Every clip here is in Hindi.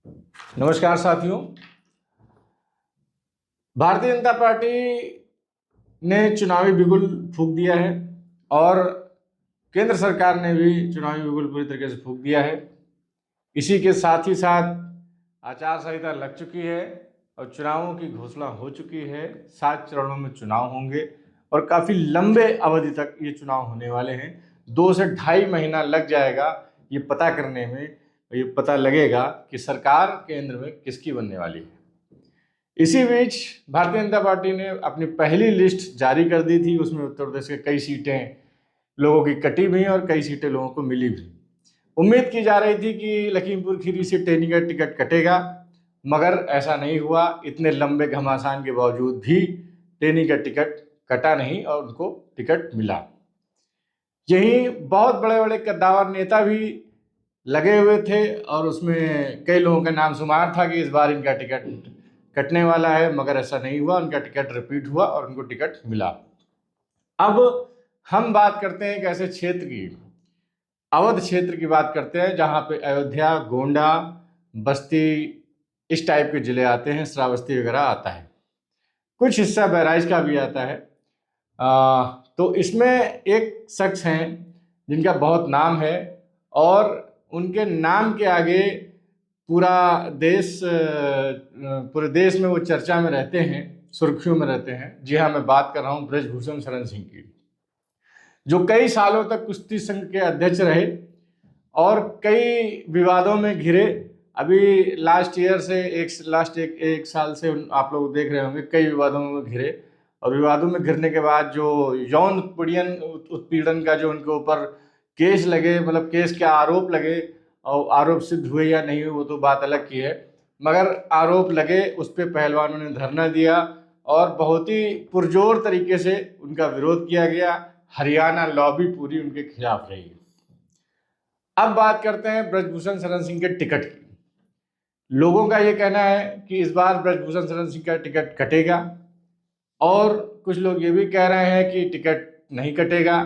नमस्कार साथियों। भारतीय जनता पार्टी ने चुनावी बिगुल फूंक दिया है और केंद्र सरकार ने भी चुनावी बिगुल पूरी तरीके से फूंक दिया है। इसी के साथ ही साथ आचार संहिता लग चुकी है और चुनावों की घोषणा हो चुकी है। 7 चरणों में चुनाव होंगे और काफ़ी लंबे अवधि तक ये चुनाव होने वाले हैं। 2 से ढाई महीना लग जाएगा ये पता करने में, ये पता लगेगा कि सरकार केंद्र में किसकी बनने वाली है। इसी बीच भारतीय जनता पार्टी ने अपनी पहली लिस्ट जारी कर दी थी। उसमें उत्तर प्रदेश के कई सीटें लोगों की कटी भी और कई सीटें लोगों को मिली भी। उम्मीद की जा रही थी कि लखीमपुर खीरी से टेनी का टिकट कटेगा, मगर ऐसा नहीं हुआ। इतने लंबे घमासान के बावजूद भी टेनी का टिकट कटा नहीं और उनको टिकट मिला। यही बहुत बड़े बड़े कद्दावर नेता भी लगे हुए थे और उसमें कई लोगों का नाम शुमार था कि इस बार इनका टिकट कटने वाला है, मगर ऐसा नहीं हुआ। उनका टिकट रिपीट हुआ और उनको टिकट मिला। अब हम बात करते हैं एक ऐसे क्षेत्र की, अवध क्षेत्र की बात करते हैं जहाँ पे अयोध्या, गोंडा, बस्ती इस टाइप के जिले आते हैं, श्रावस्ती वगैरह आता है, कुछ हिस्सा बहराइच का भी आता है। तो इसमें एक शख्स हैं जिनका बहुत नाम है और उनके नाम के आगे पूरे देश में वो चर्चा में रहते हैं, सुर्खियों में रहते हैं। जी हाँ, मैं बात कर रहा हूँ ब्रजभूषण शरण सिंह की, जो कई सालों तक कुश्ती संघ के अध्यक्ष रहे और कई विवादों में घिरे। अभी लास्ट एक साल से आप लोग देख रहे होंगे कई विवादों में घिरे और विवादों में घिरने के बाद जो यौन उत्पीड़न का जो उनके ऊपर केस लगे, मतलब केस के आरोप लगे, और आरोप सिद्ध हुए या नहीं हुए वो तो बात अलग की है, मगर आरोप लगे, उस पर पहलवानों ने धरना दिया और बहुत ही पुरजोर तरीके से उनका विरोध किया गया। हरियाणा लॉबी पूरी उनके खिलाफ रही। अब बात करते हैं ब्रजभूषण शरण सिंह के टिकट की। लोगों का ये कहना है कि इस बार ब्रजभूषण शरण सिंह का टिकट कटेगा और कुछ लोग ये भी कह रहे हैं कि टिकट नहीं कटेगा।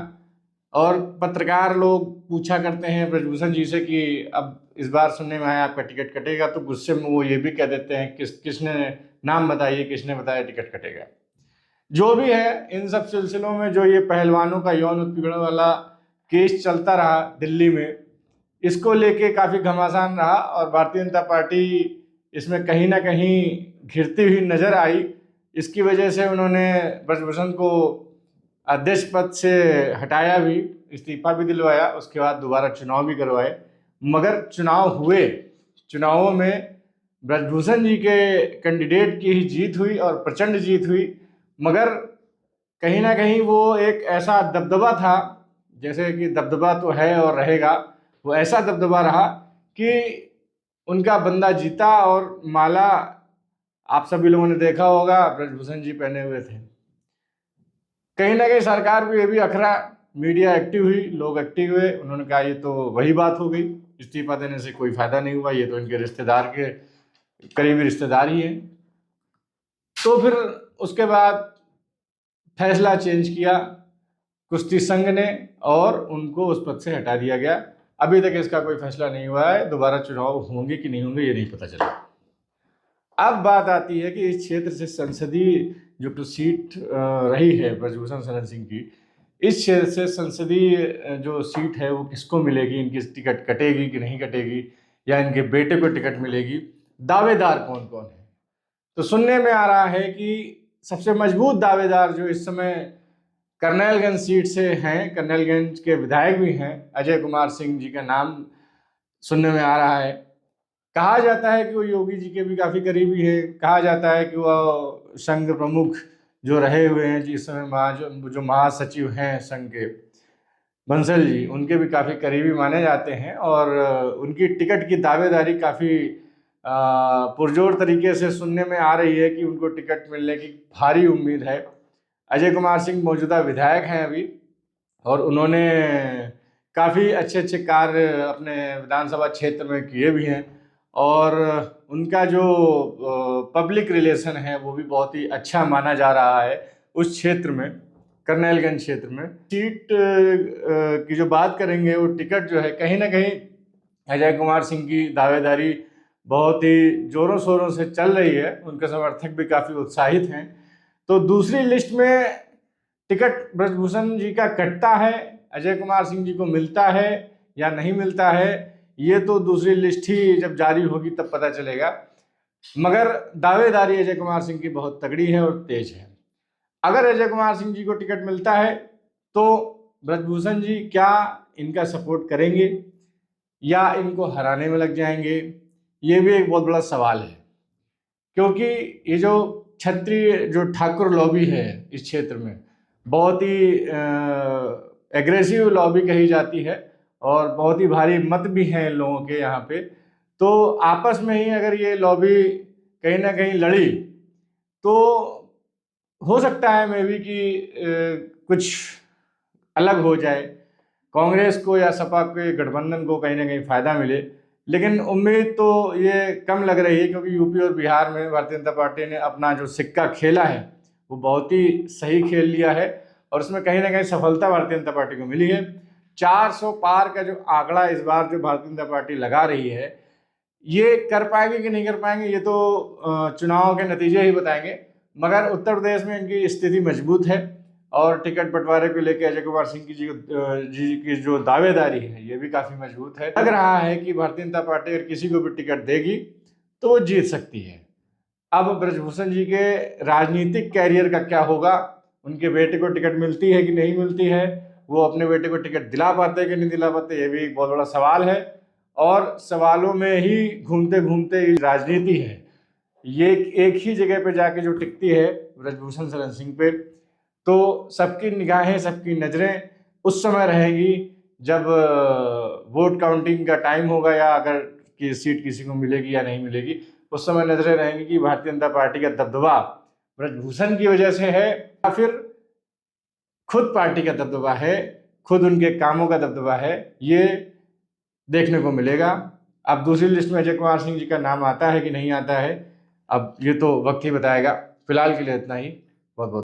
और पत्रकार लोग पूछा करते हैं ब्रजभूषण जी से कि अब इस बार सुनने में आया आपका टिकट कटेगा, तो गुस्से में वो ये भी कह देते हैं किसने नाम बताइए, किसने बताया टिकट कटेगा। जो भी है, इन सब सिलसिलों में जो ये पहलवानों का यौन उत्पीड़न वाला केस चलता रहा दिल्ली में, इसको लेके काफ़ी घमासान रहा और भारतीय जनता पार्टी इसमें कहीं ना कहीं घिरती हुई नजर आई। इसकी वजह से उन्होंने ब्रजभूषण को अध्यक्ष पद से हटाया भी, इस्तीफा भी दिलवाया, उसके बाद दोबारा चुनाव भी करवाए। मगर चुनाव हुए, चुनावों में ब्रजभूषण जी के कैंडिडेट की ही जीत हुई और प्रचंड जीत हुई। मगर कहीं ना कहीं वो एक ऐसा दबदबा था, जैसे कि दबदबा तो है और रहेगा, वो ऐसा दबदबा रहा कि उनका बंदा जीता और माला आप सभी लोगों ने देखा होगा ब्रजभूषण जी पहने हुए थे। कहीं ना कहीं सरकार भी ये भी अखरा, मीडिया एक्टिव हुई, लोग एक्टिव हुए, उन्होंने कहा ये तो वही बात हो गई, इस्तीफा देने से कोई फायदा नहीं हुआ, ये तो इनके रिश्तेदार के करीबी रिश्तेदार ही हैं। तो फिर उसके बाद फैसला चेंज किया कुश्ती संघ ने और उनको उस पद से हटा दिया गया। अभी तक इसका कोई फैसला नहीं हुआ है, दोबारा चुनाव होंगे कि नहीं होंगे ये नहीं पता चला। अब बात आती है कि इस क्षेत्र से संसदीय जो सीट रही है ब्रजभूषण शरण सिंह की, इस क्षेत्र से संसदीय जो सीट है वो किसको मिलेगी, इनकी टिकट कटेगी कि नहीं कटेगी, या इनके बेटे को टिकट मिलेगी, दावेदार कौन कौन है। तो सुनने में आ रहा है कि सबसे मजबूत दावेदार जो इस समय करनैलगंज सीट से हैं, करनैलगंज के विधायक भी हैं, अजय कुमार सिंह जी का नाम सुनने में आ रहा है। कहा जाता है कि वो योगी जी के भी काफ़ी करीबी है। कहा जाता है कि वो संघ प्रमुख जो रहे हुए हैं जिस समय जो महासचिव हैं संघ के, बंसल जी, उनके भी काफ़ी करीबी माने जाते हैं और उनकी टिकट की दावेदारी काफ़ी पुरजोर तरीके से सुनने में आ रही है कि उनको टिकट मिलने की भारी उम्मीद है। अजय कुमार सिंह मौजूदा विधायक हैं अभी और उन्होंने काफ़ी अच्छे अच्छे कार्य अपने विधानसभा क्षेत्र में किए भी हैं और उनका जो पब्लिक रिलेशन है वो भी बहुत ही अच्छा माना जा रहा है उस क्षेत्र में, करनैलगंज क्षेत्र में। सीट की जो बात करेंगे, वो टिकट जो है कहीं ना कहीं अजय कुमार सिंह की दावेदारी बहुत ही जोरों शोरों से चल रही है, उनके समर्थक भी काफ़ी उत्साहित हैं। तो दूसरी लिस्ट में टिकट ब्रजभूषण जी का कटता है, अजय कुमार सिंह जी को मिलता है या नहीं मिलता है, ये तो दूसरी लिस्ट ही जब जारी होगी तब पता चलेगा। मगर दावेदारी अजय कुमार सिंह की बहुत तगड़ी है और तेज है। अगर अजय कुमार सिंह जी को टिकट मिलता है तो ब्रजभूषण जी क्या इनका सपोर्ट करेंगे या इनको हराने में लग जाएंगे, ये भी एक बहुत बड़ा सवाल है। क्योंकि ये जो क्षत्रिय जो ठाकुर लॉबी है इस क्षेत्र में बहुत ही एग्रेसिव लॉबी कही जाती है और बहुत ही भारी मत भी हैं इन लोगों के यहाँ पे। तो आपस में ही अगर ये लॉबी कहीं ना कहीं लड़ी तो हो सकता है मे बी कि कुछ अलग हो जाए, कांग्रेस को या सपा के गठबंधन को कहीं ना कहीं फायदा मिले। लेकिन उम्मीद तो ये कम लग रही है, क्योंकि यूपी और बिहार में भारतीय जनता पार्टी ने अपना जो सिक्का खेला है वो बहुत ही सही खेल लिया है और उसमें कहीं ना कहीं सफलता भारतीय जनता पार्टी को मिली है। 400 पार का जो आंकड़ा इस बार जो भारतीय जनता पार्टी लगा रही है, ये कर पाएंगे कि नहीं कर पाएंगे ये तो चुनाव के नतीजे ही बताएंगे। मगर उत्तर प्रदेश में इनकी स्थिति मजबूत है और टिकट बंटवारे को लेकर अजय कुमार सिंह जी की जो दावेदारी है ये भी काफ़ी मजबूत है। लग रहा है कि भारतीय जनता पार्टी अगर किसी को भी टिकट देगी तो वो जीत सकती है। अब ब्रजभूषण जी के राजनीतिक कैरियर का क्या होगा, उनके बेटे को टिकट मिलती है कि नहीं मिलती है, वो अपने बेटे को टिकट दिला पाते कि नहीं दिला पाते, ये भी एक बहुत बड़ा सवाल है। और सवालों में ही घूमते घूमते राजनीति है, ये एक ही जगह पे जाके जो टिकती है ब्रजभूषण शरण सिंह पे। तो सबकी निगाहें सबकी नज़रें उस समय रहेंगी जब वोट काउंटिंग का टाइम होगा या अगर कि सीट किसी को मिलेगी या नहीं मिलेगी, उस समय नजरें रहेंगी कि भारतीय जनता पार्टी का दबदबा ब्रजभूषण की वजह से है या फिर खुद पार्टी का दबदबा है, खुद उनके कामों का दबदबा है, ये देखने को मिलेगा। अब दूसरी लिस्ट में अजय कुमार सिंह जी का नाम आता है कि नहीं आता है, अब ये तो वक्त ही बताएगा। फिलहाल के लिए इतना ही। बहुत बहुत